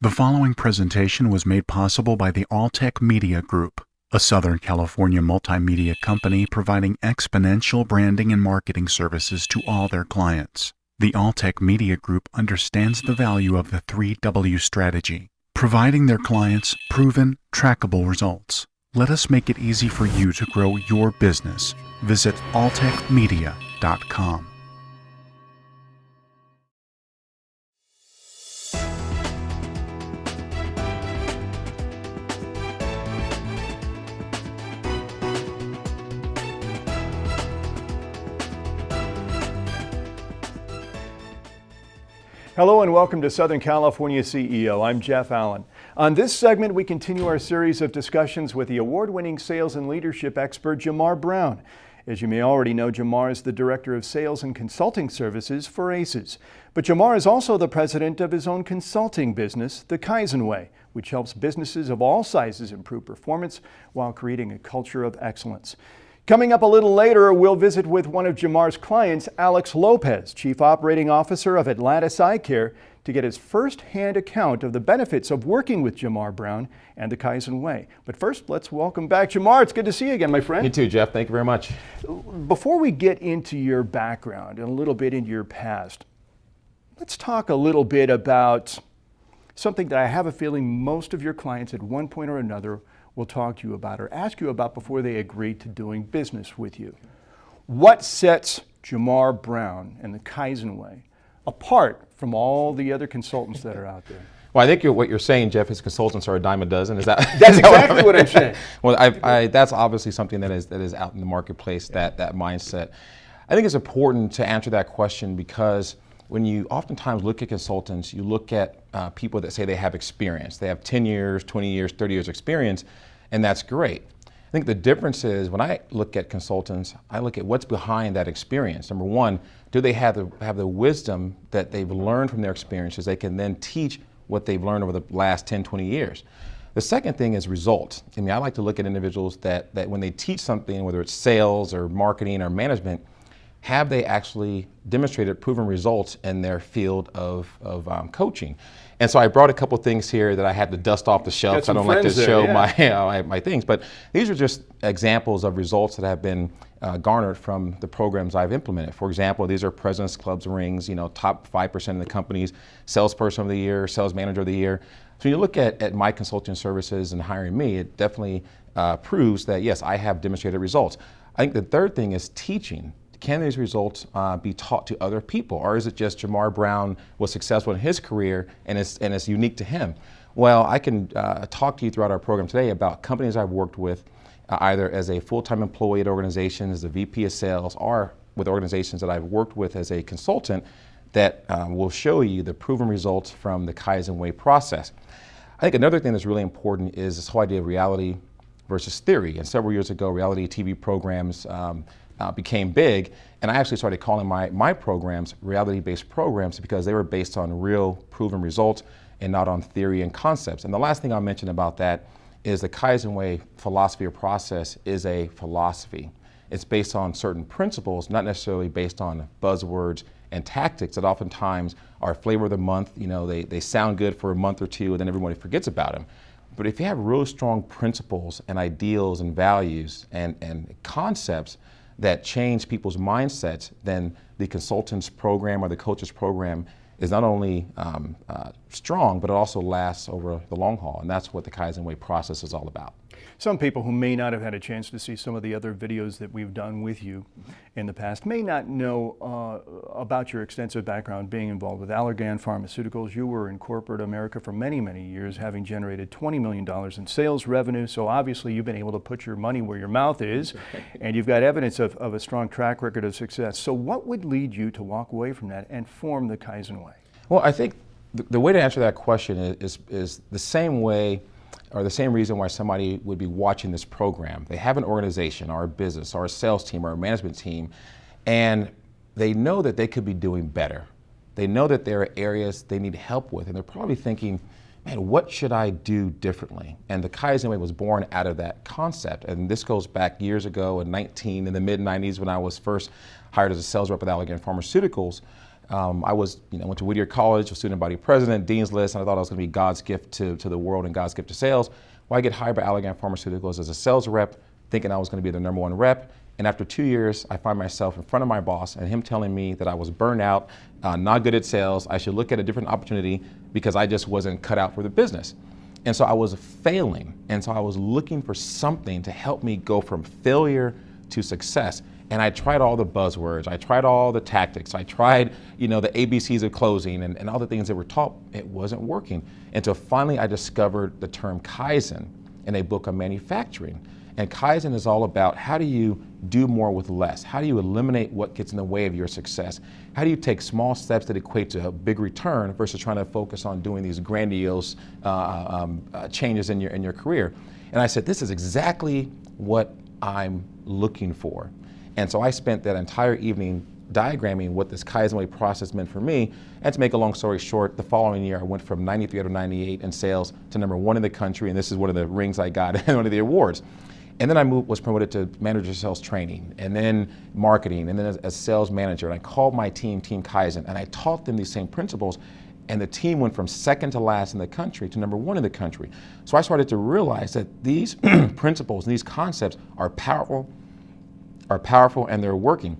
The following presentation was made possible by the Alltech Media Group, a Southern California multimedia company providing exponential branding and marketing services to all their clients. The Alltech Media Group understands the value of the 3W strategy, providing their clients proven, trackable results. Let us make it easy for you to grow your business. Visit alltechmedia.com. Hello and welcome to Southern California CEO. I'm Jeff Allen. On this segment, we continue our series of discussions with the award-winning sales and leadership expert, Jamar Brown. As you may already know, Jamar is the Director of Sales and Consulting Services for ACES. But Jamar is also the president of his own consulting business, The Kaizen Way, which helps businesses of all sizes improve performance while creating a culture of excellence. Coming up a little later, we'll visit with one of Jamar's clients, Alex Lopez, Chief Operating Officer of Atlantis Eye Care, to get his first-hand account of the benefits of working with Jamar Brown and the Kaizen Way. But first, let's welcome back Jamar. It's good to see you again, my friend. You too, Jeff. Thank you very much. Before we get into your background and a little bit into your past, let's talk a little bit about something that I have a feeling most of your clients at one point or another will talk to you about or ask you about before they agree to doing business with you. What sets Jamar Brown and the Kaizen Way apart from all the other consultants that are out there? Well, I think what you're saying, Jeff, is consultants are a dime a dozen. Is that? That's exactly what I'm saying. Well, that's obviously something that is out in the marketplace. That mindset. I think it's important to answer that question because when you oftentimes look at consultants, you look at people that say they have experience. They have 10 years, 20 years, 30 years experience, and that's great. I think the difference is when I look at consultants, I look at what's behind that experience. Number one, do they have the wisdom that they've learned from their experiences they can then teach what they've learned over the last 10, 20 years? The second thing is results. I mean, I like to look at individuals that when they teach something, whether it's sales or marketing or management, have they actually demonstrated proven results in their field of coaching? And so I brought a couple things here that I had to dust off the shelf. I don't like to show my things, but these are just examples of results that have been garnered from the programs I've implemented. For example, these are President's Clubs rings, top 5% of the companies, salesperson of the year, sales manager of the year. So when you look at my consulting services and hiring me, it definitely proves that yes, I have demonstrated results. I think the third thing is teaching. Can these results be taught to other people, or is it just Jamar Brown was successful in his career and it's unique to him? Well, I can talk to you throughout our program today about companies I've worked with, either as a full-time employee at organizations, as a VP of sales, or with organizations that I've worked with as a consultant that will show you the proven results from the Kaizen Way process. I think another thing that's really important is this whole idea of reality versus theory. And several years ago, reality TV programs became big, and I actually started calling my programs reality-based programs because they were based on real proven results and not on theory and concepts. And the last thing I'll mention about that is the Kaizen Way philosophy or process is a philosophy. It's based on certain principles, not necessarily based on buzzwords and tactics that oftentimes are flavor of the month. They sound good for a month or two and then everybody forgets about them. But if you have really strong principles and ideals and values and concepts that change people's mindsets, then the consultant's program or the coach's program is not only strong, but it also lasts over the long haul. And that's what the Kaizen Way process is all about. Some people who may not have had a chance to see some of the other videos that we've done with you in the past may not know about your extensive background being involved with Allergan Pharmaceuticals. You were in corporate America for many, many years, having generated $20 million in sales revenue. So obviously you've been able to put your money where your mouth is, and you've got evidence of a strong track record of success. So what would lead you to walk away from that and form the Kaizen Way? Well, I think the way to answer that question is the same way or the same reason why somebody would be watching this program. They have an organization or a business or a sales team or a management team, and they know that they could be doing better. They know that there are areas they need help with, and they're probably thinking, man, what should I do differently? And the Kaizen Way was born out of that concept. And this goes back years ago in the mid-90s when I was first hired as a sales rep with Allergan Pharmaceuticals. I was, went to Whittier College, was student body president, dean's list, and I thought I was going to be God's gift to the world and God's gift to sales. Well, I get hired by Allergan Pharmaceuticals as a sales rep, thinking I was going to be the #1 rep. And after 2 years, I find myself in front of my boss and him telling me that I was burned out, not good at sales. I should look at a different opportunity because I just wasn't cut out for the business. And so I was failing. And so I was looking for something to help me go from failure to success. And I tried all the buzzwords. I tried all the tactics. I tried, the ABCs of closing and all the things that were taught. It wasn't working. Until finally I discovered the term Kaizen in a book on manufacturing. And Kaizen is all about how do you do more with less? How do you eliminate what gets in the way of your success? How do you take small steps that equate to a big return versus trying to focus on doing these grandiose changes in your career? And I said, this is exactly what I'm looking for. And so I spent that entire evening diagramming what this Kaizen Way process meant for me. And to make a long story short, the following year I went from 93 out of 98 in sales to #1 in the country, and this is one of the rings I got and one of the awards. And then I was promoted to manager sales training, and then marketing, and then as sales manager. And I called my team Kaizen, and I taught them these same principles. And the team went from second to last in the country to #1 in the country. So I started to realize that these principles and these concepts are powerful, and they're working.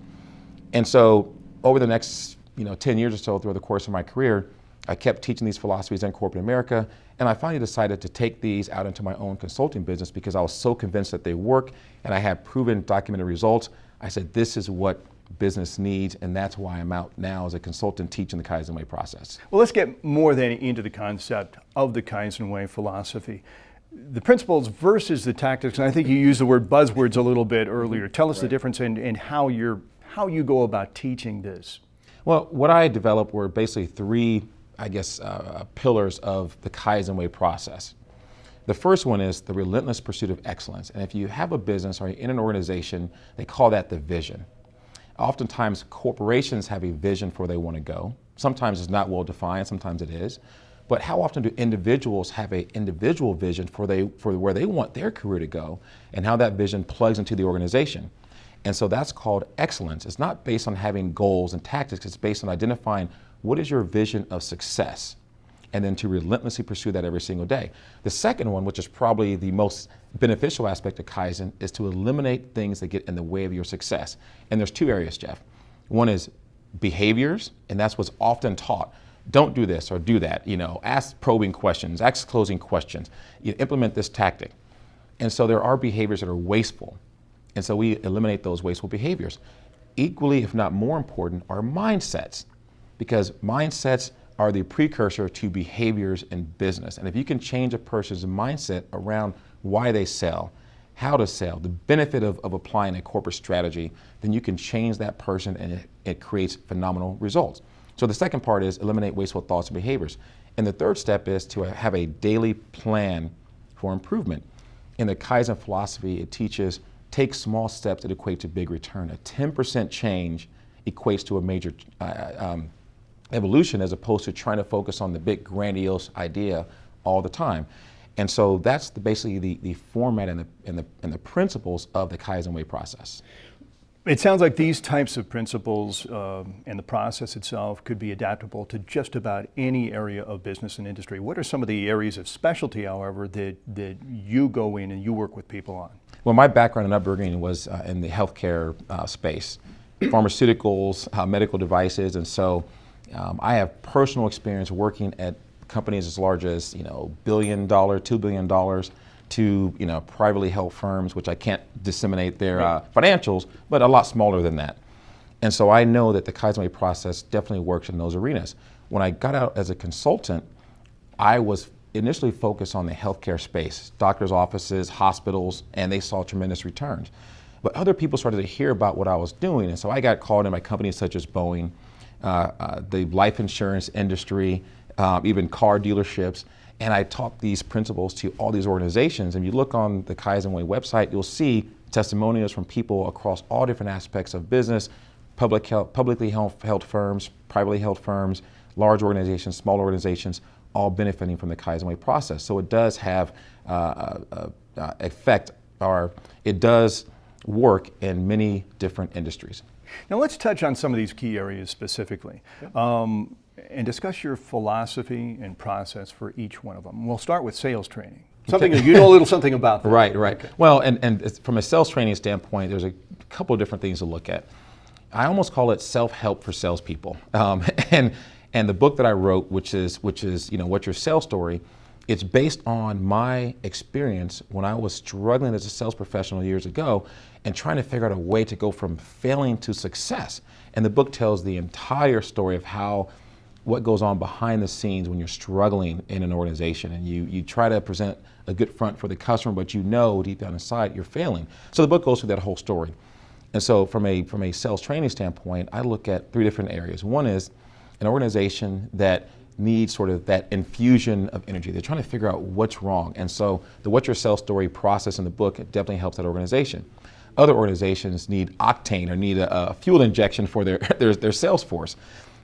And so over the next 10 years or so throughout the course of my career, I kept teaching these philosophies in corporate America, and I finally decided to take these out into my own consulting business because I was so convinced that they work and I had proven documented results. I said, this is what business needs, and that's why I'm out now as a consultant teaching the Kaizen Way process. Well, let's get more then into the concept of the Kaizen Way philosophy. The principles versus the tactics, and I think you used the word buzzwords a little bit earlier. Tell us the difference in how you go about teaching this. Well, what I developed were basically three, pillars of the Kaizen Way process. The first one is the relentless pursuit of excellence. And if you have a business or you're in an organization, they call that the vision. Oftentimes, corporations have a vision for where they want to go. Sometimes it's not well defined, sometimes it is. But how often do individuals have an individual vision for where they want their career to go and how that vision plugs into the organization? And so that's called excellence. It's not based on having goals and tactics. It's based on identifying what is your vision of success, and then to relentlessly pursue that every single day. The second one, which is probably the most beneficial aspect of Kaizen, is to eliminate things that get in the way of your success. And there's two areas, Jeff. One is behaviors, and that's what's often taught. Don't do this or do that. Ask probing questions, ask closing questions, implement this tactic. And so there are behaviors that are wasteful. And so we eliminate those wasteful behaviors. Equally, if not more important, are mindsets, because mindsets are the precursor to behaviors in business. And if you can change a person's mindset around why they sell, how to sell, the benefit of applying a corporate strategy, then you can change that person and it creates phenomenal results. So the second part is eliminate wasteful thoughts and behaviors. And the third step is to have a daily plan for improvement. In the Kaizen philosophy, it teaches take small steps that equate to big return. A 10% change equates to a major evolution, as opposed to trying to focus on the big grandiose idea all the time. And so that's basically the format and the principles of the Kaizen Way process. It sounds like these types of principles and the process itself could be adaptable to just about any area of business and industry. What are some of the areas of specialty, however, that you go in and you work with people on? Well, my background and upbringing was in the healthcare space, pharmaceuticals, medical devices, and so I have personal experience working at companies as large as $1 billion, $2 billion, to privately held firms, which I can't disseminate their financials, but a lot smaller than that. And so I know that the Kaizen Way process definitely works in those arenas. When I got out as a consultant, I was initially focused on the healthcare space, doctors' offices, hospitals, and they saw tremendous returns. But other people started to hear about what I was doing, and so I got called in by companies such as Boeing, the life insurance industry, even car dealerships, and I taught these principles to all these organizations. And you look on the Kaizen Way website, you'll see testimonials from people across all different aspects of business, publicly held firms, privately held firms, large organizations, small organizations, all benefiting from the Kaizen Way process. So it does have effect, or it does work in many different industries. Now let's touch on some of these key areas specifically. And discuss your philosophy and process for each one of them. We'll start with sales training. Something you know a little something about that. Right. Okay. Well, and from a sales training standpoint, there's a couple of different things to look at. I almost call it self-help for salespeople. And the book that I wrote, which is What's Your Sales Story, it's based on my experience when I was struggling as a sales professional years ago and trying to figure out a way to go from failing to success. And the book tells the entire story of what goes on behind the scenes when you're struggling in an organization, and you try to present a good front for the customer, but you know deep down inside you're failing. So the book goes through that whole story. And so from a sales training standpoint, I look at three different areas. One is an organization that needs sort of that infusion of energy. They're trying to figure out what's wrong. And so the What's Your Sales Story process in the book definitely helps that organization. Other organizations need octane or need a fuel injection for their sales force.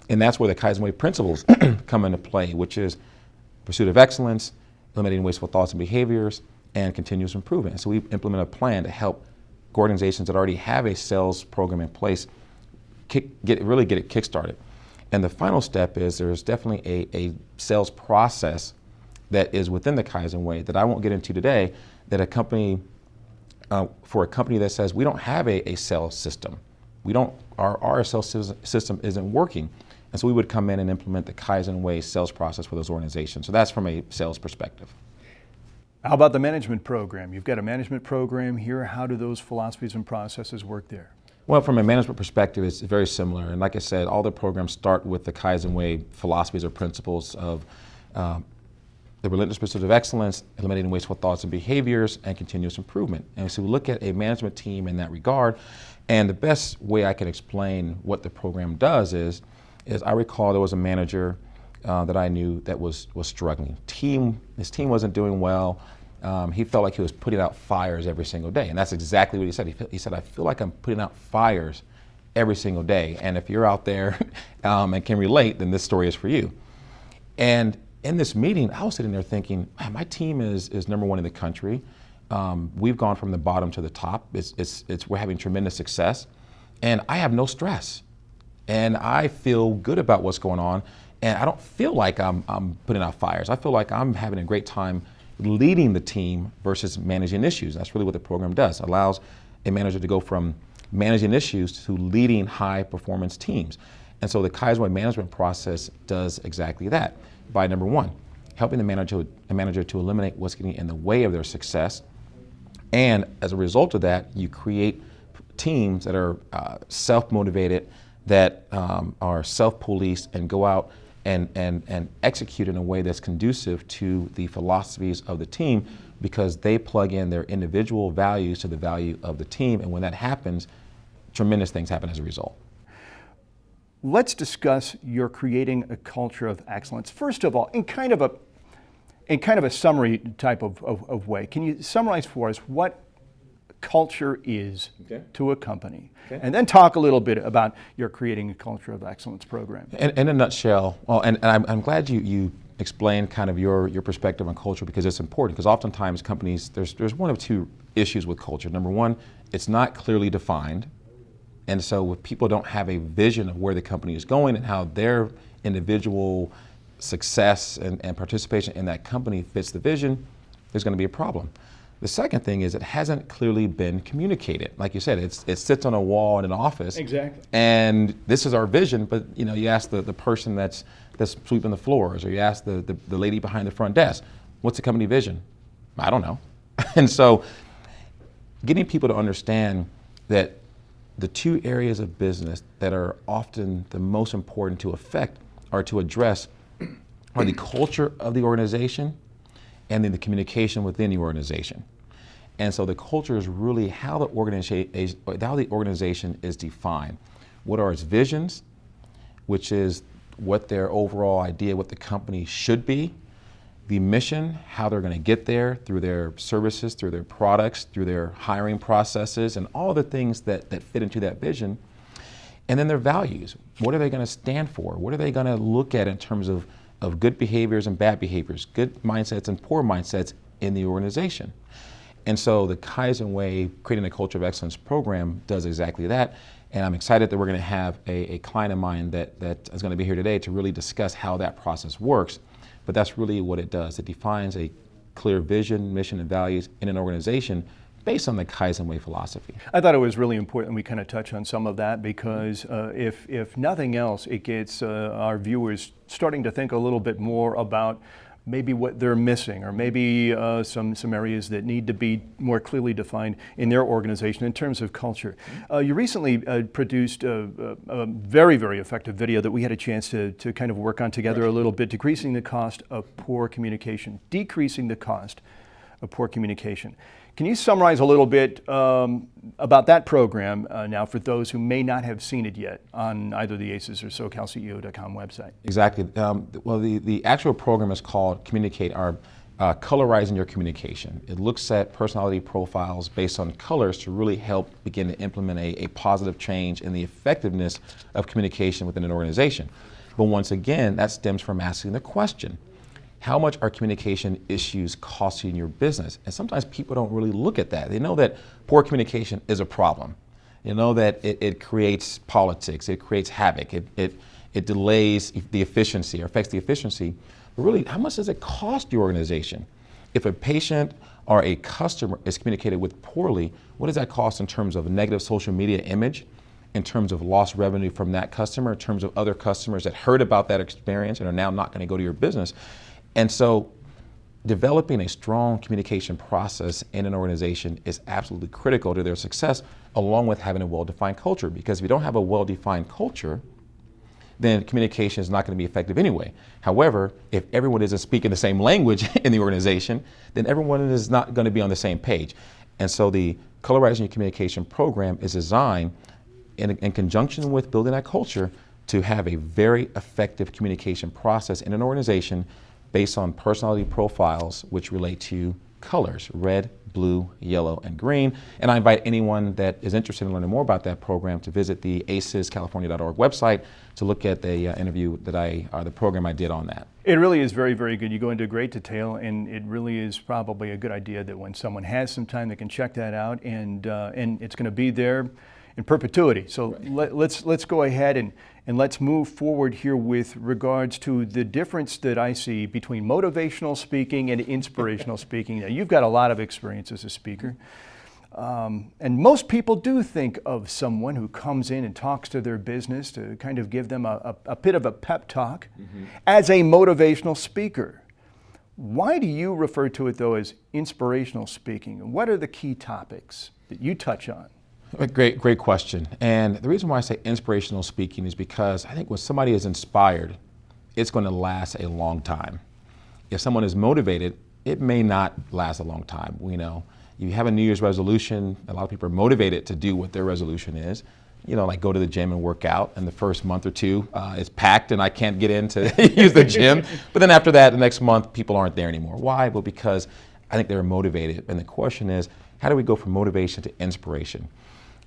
And that's where the Kaizen Way principles come into play, which is pursuit of excellence, eliminating wasteful thoughts and behaviors, and continuous improvement. So we implement a plan to help organizations that already have a sales program in place really get it kickstarted. And the final step is there's definitely a sales process that is within the Kaizen Way that I won't get into today, that for a company that says we don't have a sales system, our sales system isn't working. And so we would come in and implement the Kaizen Way sales process for those organizations. So that's from a sales perspective. How about the management program? You've got a management program here. How do those philosophies and processes work there? Well, from a management perspective, it's very similar. And like I said, all the programs start with the Kaizen Way philosophies or principles of the relentless pursuit of excellence, eliminating wasteful thoughts and behaviors, and continuous improvement. And so we look at a management team in that regard. And the best way I can explain what the program does is I recall there was a manager that I knew that was struggling. His team wasn't doing well. He felt like he was putting out fires every single day. And that's exactly what he said. He said, I feel like I'm putting out fires every single day. And if you're out there and can relate, then this story is for you. And in this meeting, I was sitting there thinking, man, my team is #1 in the country. We've gone from the bottom to the top. We're having tremendous success. And I have no stress. And I feel good about what's going on. And I don't feel like I'm putting out fires. I feel like I'm having a great time leading the team versus managing issues. That's really what the program does. It allows a manager to go from managing issues to leading high performance teams. And so the Kaizen Way management process does exactly that by #1, helping the manager to eliminate what's getting in the way of their success. And as a result of that, you create teams that are self-motivated, that are self-policed and go out and execute in a way that's conducive to the philosophies of the team, because they plug in their individual values to the value of the team. And when that happens, tremendous things happen as a result. Let's discuss your creating a culture of excellence. First of all, in kind of a summary type of way, can you summarize for us what culture is to a company? Okay. And then talk a little bit about your creating a culture of excellence program. In a nutshell, well, and I'm glad you explained kind of your perspective on culture, because it's important, because oftentimes companies, there's one of two issues with culture. #1, it's not clearly defined. And so if people don't have a vision of where the company is going and how their individual success and participation in that company fits the vision, there's going to be a problem. The second thing is it hasn't clearly been communicated. Like you said, it sits on a wall in an office. Exactly. And this is our vision, but you ask the person that's sweeping the floors, or you ask the lady behind the front desk, what's the company vision? I don't know. And so getting people to understand that the two areas of business that are often the most important to affect or to address are the culture of the organization and then the communication within the organization. And so the culture is really how the organization is defined. What are its visions, which is what their overall idea, what the company should be, the mission, how they're going to get there through their services, through their products, through their hiring processes, and all the things that fit into that vision. And then their values. What are they going to stand for? What are they going to look at in terms of good behaviors and bad behaviors, good mindsets and poor mindsets in the organization? And so the Kaizen Way, creating a culture of excellence program, does exactly that. And I'm excited that we're going to have a client of mine that is going to be here today to really discuss how that process works. But that's really what it does. It defines a clear vision, mission, and values in an organization based on the Kaizen Way philosophy. I thought it was really important we kind of touch on some of that because if nothing else, it gets our viewers starting to think a little bit more about maybe what they're missing, or maybe some areas that need to be more clearly defined in their organization in terms of culture. You recently produced a very, very effective video that we had a chance to kind of work on together a little bit, decreasing the cost of poor communication, decreasing the cost of poor communication. Can you summarize a little bit about that program now for those who may not have seen it yet on either the ACES or SoCalCEO.com website? Exactly. Well, the actual program is called Communicate, Colorizing Your Communication. It looks at personality profiles based on colors to really help begin to implement a positive change in the effectiveness of communication within an organization. But once again, that stems from asking the question, how much are communication issues costing your business? And sometimes people don't really look at that. They know that poor communication is a problem. You know that it creates politics, it creates havoc, it delays the efficiency or affects the efficiency. But really, how much does it cost your organization? If a patient or a customer is communicated with poorly, what does that cost in terms of a negative social media image, in terms of lost revenue from that customer, in terms of other customers that heard about that experience and are now not going to go to your business? And so developing a strong communication process in an organization is absolutely critical to their success, along with having a well-defined culture. Because if you don't have a well-defined culture, then communication is not going to be effective anyway. However, if everyone isn't speaking the same language in the organization, then everyone is not going to be on the same page. And so the Colorizing Your Communication program is designed in conjunction with building that culture to have a very effective communication process in an organization based on personality profiles which relate to colors, red, blue, yellow, and green. And I invite anyone that is interested in learning more about that program to visit the acescalifornia.org website to look at the interview that the program I did on that. It really is very, very good. You go into great detail, and it really is probably a good idea that when someone has some time, they can check that out, and it's going to be there in perpetuity. So let's go ahead and let's move forward here with regards to the difference that I see between motivational speaking and inspirational speaking. Now, you've got a lot of experience as a speaker. And most people do think of someone who comes in and talks to their business to kind of give them a bit of a pep talk as a motivational speaker. Why do you refer to it, though, as inspirational speaking? What are the key topics that you touch on? Great question. And the reason why I say inspirational speaking is because I think when somebody is inspired, it's going to last a long time. If someone is motivated, it may not last a long time. You have a New Year's resolution. A lot of people are motivated to do what their resolution is. Like go to the gym and work out, and the first month or two is packed and I can't get in to use the gym. But then after that, the next month, people aren't there anymore. Why? Well, because I think they're motivated. And the question is, how do we go from motivation to inspiration?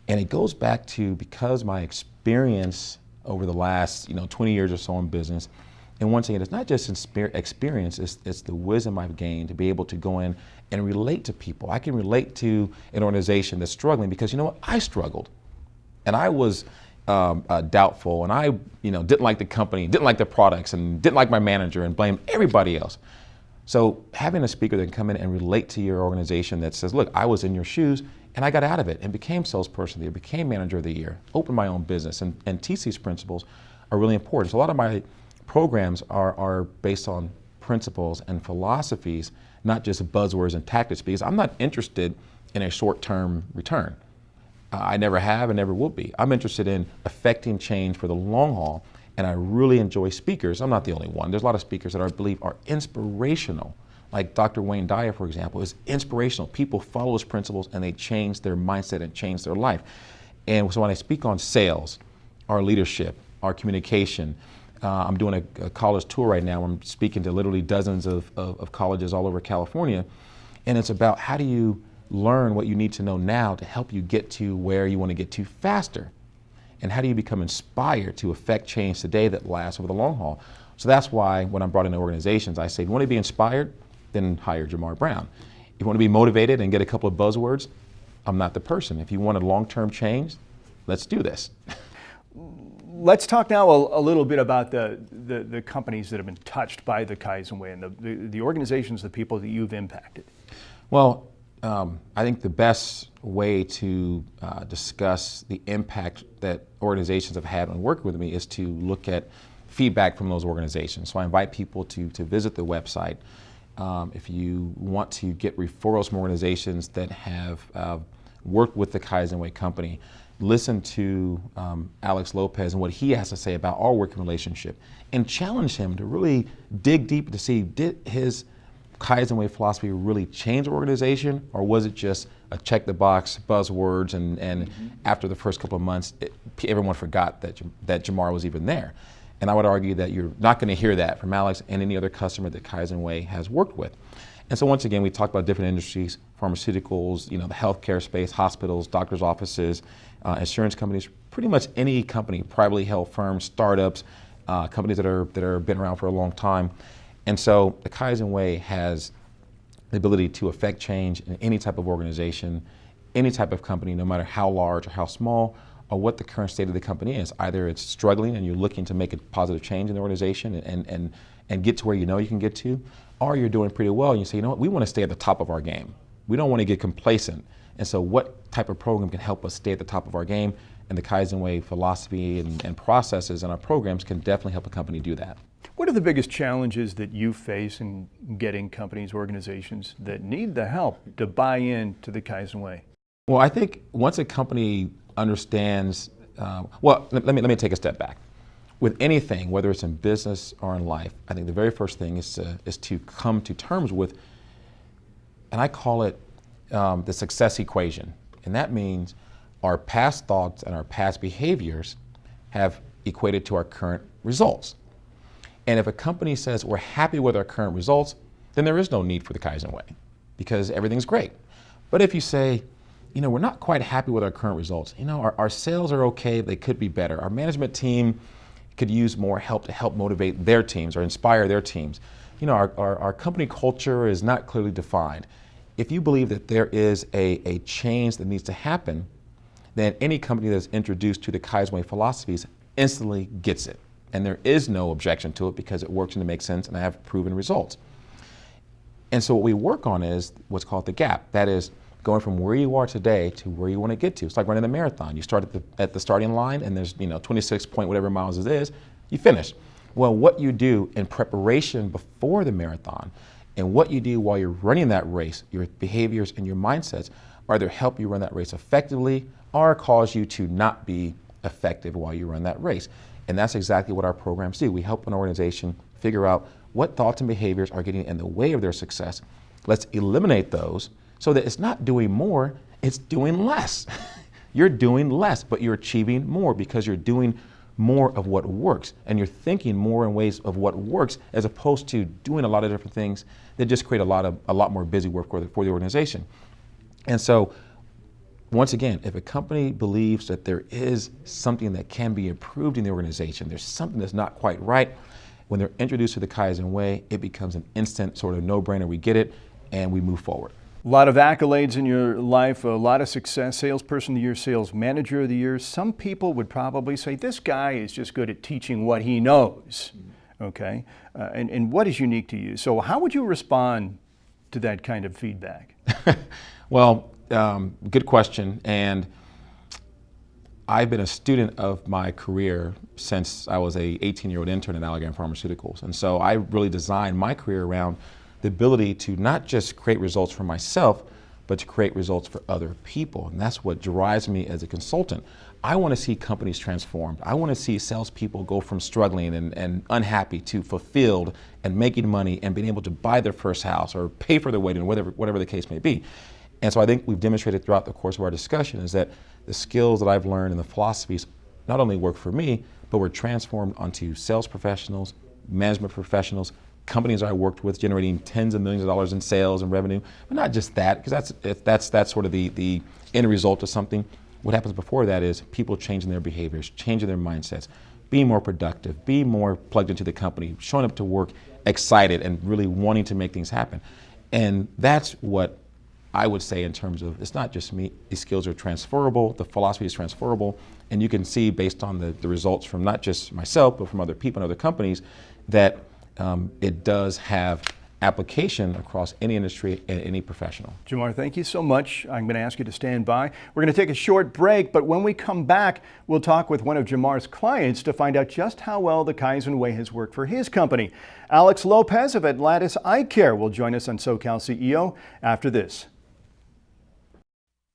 And it goes back to, because my experience over the last 20 years or so in business, and once again, it's not just experience, it's the wisdom I've gained to be able to go in and relate to people. I can relate to an organization that's struggling because, I struggled. And I was doubtful, and I didn't like the company, didn't like the products, and didn't like my manager, and blamed everybody else. So having a speaker that can come in and relate to your organization that says, look, I was in your shoes, and I got out of it and became salesperson of the year, became manager of the year, opened my own business, and teach these principles are really important. So a lot of my programs are based on principles and philosophies, not just buzzwords and tactics, because I'm not interested in a short-term return. I never have and never will be. I'm interested in affecting change for the long haul, and I really enjoy speakers. I'm not the only one. There's a lot of speakers that I believe are inspirational. Like Dr. Wayne Dyer, for example, is inspirational. People follow his principles and they change their mindset and change their life. And so when I speak on sales, our leadership, our communication, I'm doing a college tour right now. I'm speaking to literally dozens of colleges all over California. And it's about how do you learn what you need to know now to help you get to where you want to get to faster. And how do you become inspired to affect change today that lasts over the long haul? So that's why when I'm brought into organizations, I say, if you want to be inspired, then hire Jamar Brown. you want to be motivated and get a couple of buzzwords, I'm not the person. If you want a long-term change, let's do this. Let's talk now a little bit about the companies that have been touched by the Kaizen Way and the organizations, the people that you've impacted. Well, I think the best way to discuss the impact that organizations have had when working with me is to look at feedback from those organizations. So I invite people to visit the website. If you want to get referrals from organizations that have worked with the Kaizen Way company, listen to Alex Lopez and what he has to say about our working relationship, and challenge him to really dig deep to see, did his Kaizen Way philosophy really change the organization, or was it just a check the box buzzwords and after the first couple of months everyone forgot that Jamar was even there? And I would argue that you're not going to hear that from Alex and any other customer that Kaizen Way has worked with. And so once again, we talked about different industries, pharmaceuticals, the healthcare space, hospitals, doctors' offices, insurance companies, pretty much any company, privately held firms, startups, companies that are been around for a long time. And so the Kaizen Way has the ability to affect change in any type of organization, any type of company, no matter how large or how small, or what the current state of the company is. Either it's struggling and you're looking to make a positive change in the organization and get to where you know you can get to, or you're doing pretty well and you say, you know what, we want to stay at the top of our game. We don't want to get complacent. And so what type of program can help us stay at the top of our game? And the Kaizen Way philosophy and processes and our programs can definitely help a company do that. What are the biggest challenges that you face in getting companies, organizations that need the help to buy into the Kaizen Way? Well, I think once a company understands, let me take a step back. With anything, whether it's in business or in life, I think the very first thing is to come to terms with, and I call it the success equation. And that means our past thoughts and our past behaviors have equated to our current results. And if a company says we're happy with our current results, then there is no need for the Kaizen Way because everything's great. But if you say, we're not quite happy with our current results, our sales are okay, they could be better. Our management team could use more help to help motivate their teams or inspire their teams. Our company culture is not clearly defined. If you believe that there is a change that needs to happen, then any company that's introduced to the Kaizen Way philosophies instantly gets it. And there is no objection to it because it works and it makes sense and I have proven results. And so what we work on is what's called the gap. That is going from where you are today to where you want to get to. It's like running a marathon. You start at the starting line and there's 26 point whatever miles it is, you finish. Well, what you do in preparation before the marathon and what you do while you're running that race, your behaviors and your mindsets, either help you run that race effectively or cause you to not be effective while you run that race. And that's exactly what our programs do. We help an organization figure out what thoughts and behaviors are getting in the way of their success. Let's eliminate those so that it's not doing more, it's doing less. You're doing less, but you're achieving more because you're doing more of what works and you're thinking more in ways of what works as opposed to doing a lot of different things that just create a lot more busy work for the organization. And so once again, if a company believes that there is something that can be improved in the organization, there's something that's not quite right, when they're introduced to the Kaizen Way, it becomes an instant sort of no-brainer. We get it and we move forward. A lot of accolades in your life, a lot of success, salesperson of the year, sales manager of the year. Some people would probably say, this guy is just good at teaching what he knows, okay? And what is unique to you? So how would you respond to that kind of feedback? Well, good question. And I've been a student of my career since I was a 18-year-old intern at Allergan Pharmaceuticals. And so I really designed my career around the ability to not just create results for myself, but to create results for other people. And that's what drives me as a consultant. I want to see companies transformed. I want to see salespeople go from struggling and unhappy to fulfilled and making money and being able to buy their first house or pay for their wedding, whatever the case may be. And so I think we've demonstrated throughout the course of our discussion is that the skills that I've learned and the philosophies not only work for me, but were transformed onto sales professionals, management professionals, companies I worked with generating tens of millions of dollars in sales and revenue. But not just that, because that's sort of the end result of something. What happens before that is people changing their behaviors, changing their mindsets, being more productive, being more plugged into the company, showing up to work excited and really wanting to make things happen. And that's what I would say in terms of, it's not just me, these skills are transferable, the philosophy is transferable, and you can see based on the results from not just myself, but from other people and other companies, that it does have application across any industry and any professional. Jamar, thank you so much. I'm going to ask you to stand by. We're going to take a short break, but when we come back, we'll talk with one of Jamar's clients to find out just how well the Kaizen Way has worked for his company. Alex Lopez of Atlantis Eye Care will join us on SoCal CEO after this.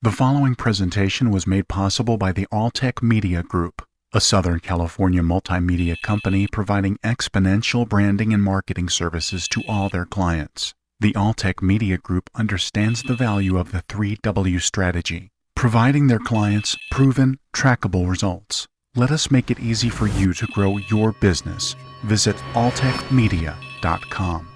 The following presentation was made possible by the Alltech Media Group, a Southern California multimedia company providing exponential branding and marketing services to all their clients. The Alltech Media Group understands the value of the 3W strategy, providing their clients proven, trackable results. Let us make it easy for you to grow your business. Visit alltechmedia.com.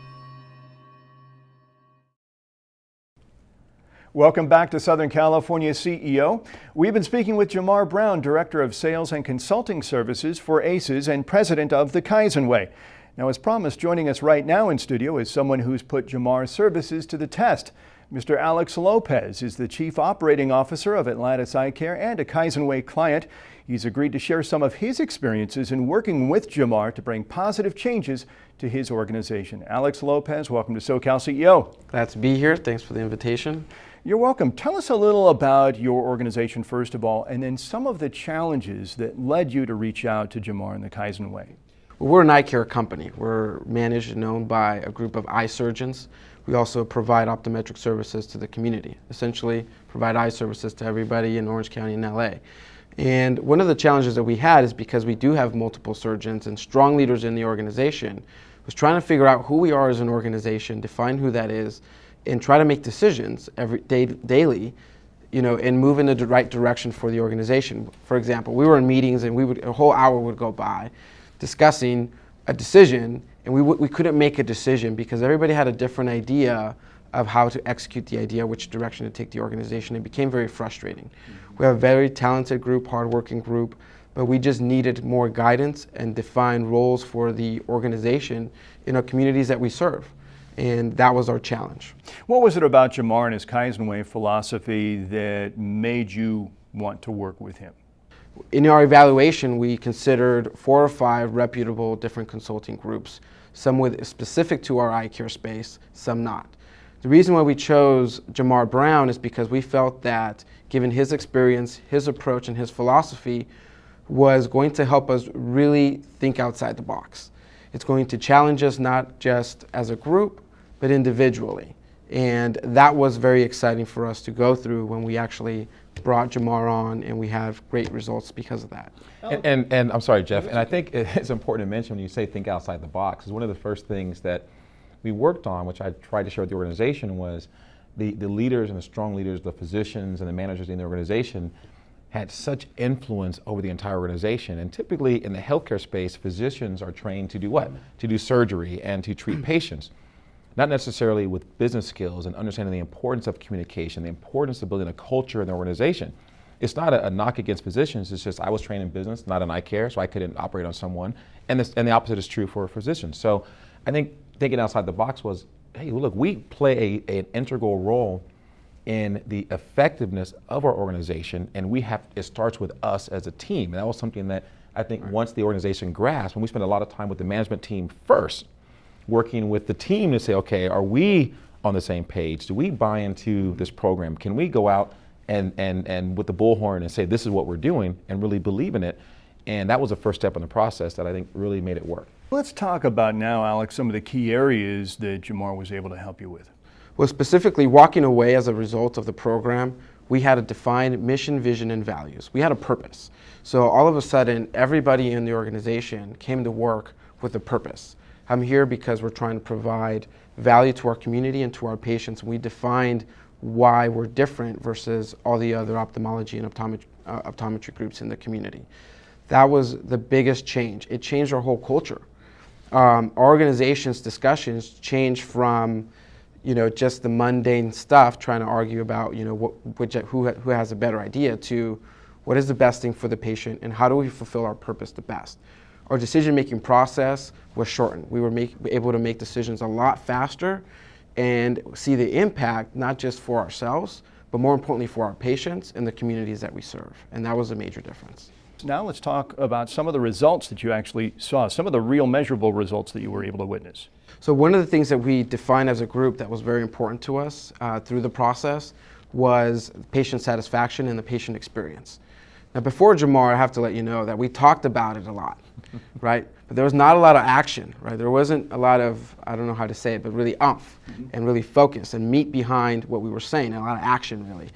Welcome back to Southern California CEO. We've been speaking with Jamar Brown, Director of Sales and Consulting Services for ACES and President of the Kaizen Way. Now, as promised, joining us right now in studio is someone who's put Jamar's services to the test. Mr. Alex Lopez is the Chief Operating Officer of Atlantis Eye Care and a Kaizen Way client. He's agreed to share some of his experiences in working with Jamar to bring positive changes to his organization. Alex Lopez, welcome to SoCal CEO. Glad to be here. Thanks for the invitation. You're welcome. Tell us a little about your organization, first of all, and then some of the challenges that led you to reach out to Jamar and the Kaizen Way. Well, we're an eye care company. We're managed and owned by a group of eye surgeons. We also provide optometric services to the community, essentially provide eye services to everybody in Orange County and LA. And one of the challenges that we had is because we do have multiple surgeons and strong leaders in the organization, was trying to figure out who we are as an organization, define who that is, and try to make decisions every day, daily, and move in the right direction for the organization. For example, we were in meetings and a whole hour would go by discussing a decision, and we couldn't make a decision because everybody had a different idea of how to execute the idea, which direction to take the organization. It became very frustrating. We have a very talented group, hardworking group, but we just needed more guidance and define roles for the organization in our communities that we serve. And that was our challenge. What was it about Jamar and his Kaizen Way philosophy that made you want to work with him? In our evaluation, we considered 4 or 5 reputable different consulting groups, some specific to our eye care space, some not. The reason why we chose Jamar Brown is because we felt that given his experience, his approach, and his philosophy was going to help us really think outside the box. It's going to challenge us not just as a group, but individually. And that was very exciting for us to go through when we actually brought Jamar on, and we have great results because of that. And I'm sorry, Jeff, and I think it's important to mention when you say think outside the box, is one of the first things that we worked on, which I tried to share with the organization, was the leaders and the strong leaders, the physicians and the managers in the organization had such influence over the entire organization. And typically in the healthcare space, physicians are trained to do what? To do surgery and to treat patients. Not necessarily with business skills and understanding the importance of communication, the importance of building a culture in the organization. It's not a knock against physicians, it's just I was trained in business, not in eye care, so I couldn't operate on someone. And the opposite is true for physicians. So I think thinking outside the box was, hey, look, we play an integral role in the effectiveness of our organization, and it starts with us as a team. And that was something that I think once the organization grasped, and we spent a lot of time with the management team first, working with the team to say, okay, are we on the same page? Do we buy into this program? Can we go out and with the bullhorn and say, this is what we're doing, and really believe in it? And that was the first step in the process that I think really made it work. Let's talk about now, Alex, some of the key areas that Jamar was able to help you with. Well, specifically walking away as a result of the program, we had a defined mission, vision, and values. We had a purpose. So all of a sudden, everybody in the organization came to work with a purpose. I'm here because we're trying to provide value to our community and to our patients. We defined why we're different versus all the other ophthalmology and optometry groups in the community. That was the biggest change. It changed our whole culture. Our organization's discussions changed from just the mundane stuff, trying to argue about, who has a better idea, to what is the best thing for the patient and how do we fulfill our purpose the best. Our decision-making process was shortened. We were able to make decisions a lot faster and see the impact, not just for ourselves, but more importantly for our patients and the communities that we serve. And that was a major difference. Now let's talk about some of the results that you actually saw, some of the real measurable results that you were able to witness. So one of the things that we defined as a group that was very important to us through the process was patient satisfaction and the patient experience. Now before Jamar, I have to let you know that we talked about it a lot, right? But there was not a lot of action, right? There wasn't a lot of, I don't know how to say it, but really oomph and really focus and meat behind what we were saying, and a lot of action really.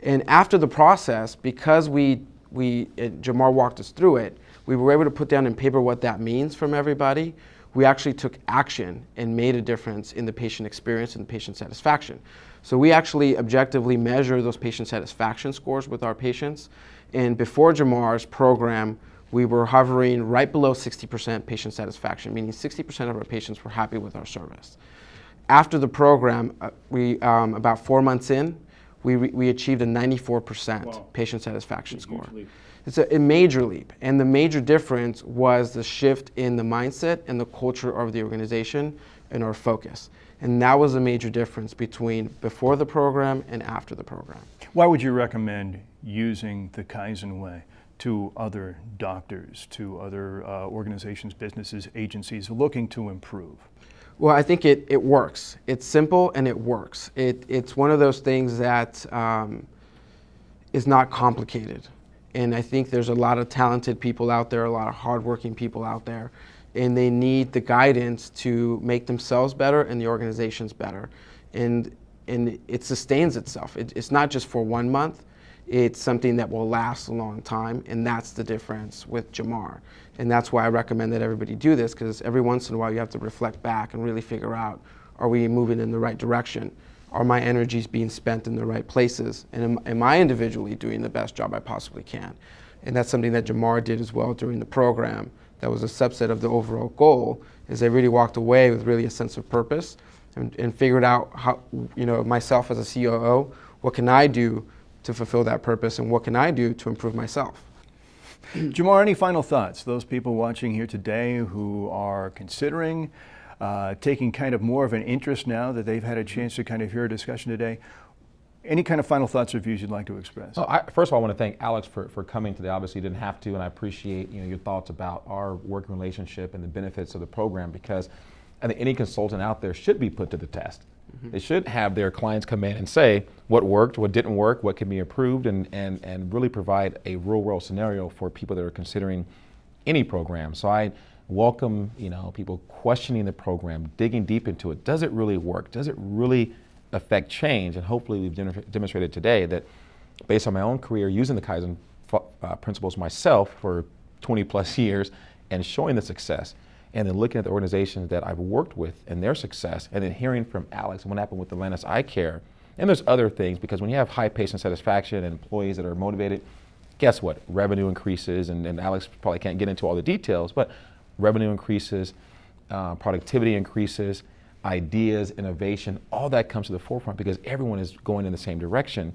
And after the process, because Jamar walked us through it, we were able to put down in paper what that means from everybody. We actually took action and made a difference in the patient experience and patient satisfaction. So we actually objectively measure those patient satisfaction scores with our patients. And before Jamar's program, we were hovering right below 60% patient satisfaction, meaning 60% of our patients were happy with our service. After the program, about 4 months in, we achieved a 94% patient satisfaction score. It's a major leap, and the major difference was the shift in the mindset and the culture of the organization and our focus. And that was a major difference between before the program and after the program. Why would you recommend using the Kaizen Way to other doctors, to other organizations, businesses, agencies looking to improve? Well, I think it works. It's simple and it works. It's one of those things that is not complicated. And I think there's a lot of talented people out there, a lot of hardworking people out there, and they need the guidance to make themselves better and the organizations better. And it sustains itself. It's not just for 1 month. It's something that will last a long time, and that's the difference with Jamar. And that's why I recommend that everybody do this, because every once in a while you have to reflect back and really figure out, are we moving in the right direction? Are my energies being spent in the right places? And am I individually doing the best job I possibly can? And that's something that Jamar did as well during the program. That was a subset of the overall goal, is I really walked away with really a sense of purpose and figured out how, myself as a COO, what can I do to fulfill that purpose, and what can I do to improve myself? Jamar, any final thoughts? Those people watching here today who are considering taking kind of more of an interest now that they've had a chance to kind of hear a discussion today, any kind of final thoughts or views you'd like to express? First of all, I want to thank Alex for coming today. Obviously, you didn't have to, and I appreciate your thoughts about our working relationship and the benefits of the program, because I think any consultant out there should be put to the test. They should have their clients come in and say what worked, what didn't work, what can be improved, and really provide a real world scenario for people that are considering any program. So I welcome people questioning the program, digging deep into it. Does it really work? Does it really affect change? And hopefully we've demonstrated today that based on my own career using the Kaizen principles myself for 20 plus years and showing the success, and then looking at the organizations that I've worked with and their success, and then hearing from Alex and what happened with Atlantis Eye Care. And there's other things, because when you have high patient satisfaction and employees that are motivated, guess what? Revenue increases, and Alex probably can't get into all the details, but revenue increases, productivity increases, ideas, innovation, all that comes to the forefront because everyone is going in the same direction.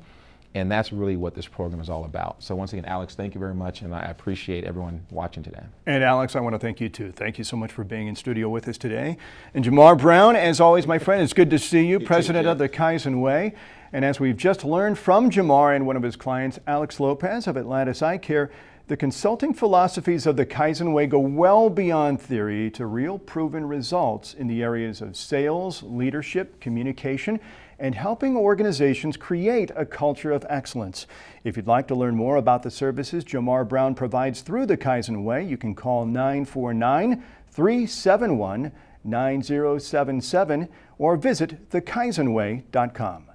And that's really what this program is all about. So once again, Alex, thank you very much, and I appreciate everyone watching today. And Alex, I want to thank you too. Thank you so much for being in studio with us today. And Jamar Brown, as always, my friend, it's good to see you, President of the Kaizen Way. And as we've just learned from Jamar and one of his clients, Alex Lopez of Atlantis Eye Care, the consulting philosophies of the Kaizen Way go well beyond theory to real proven results in the areas of sales, leadership, communication, and helping organizations create a culture of excellence. If you'd like to learn more about the services Jamar Brown provides through the Kaizen Way, you can call 949-371-9077 or visit thekaizenway.com.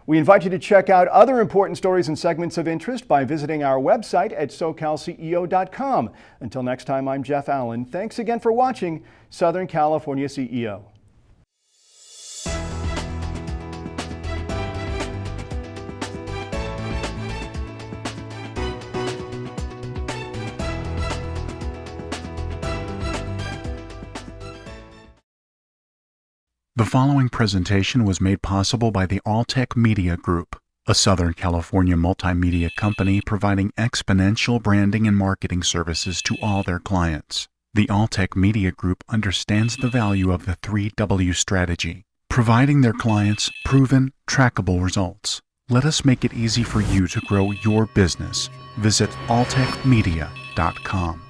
We invite you to check out other important stories and segments of interest by visiting our website at socalceo.com. Until next time, I'm Jeff Allen. Thanks again for watching Southern California CEO. The following presentation was made possible by the Alltech Media Group, a Southern California multimedia company providing exponential branding and marketing services to all their clients. The Alltech Media Group understands the value of the 3W strategy: providing their clients proven, trackable results. Let us make it easy for you to grow your business. Visit alltechmedia.com.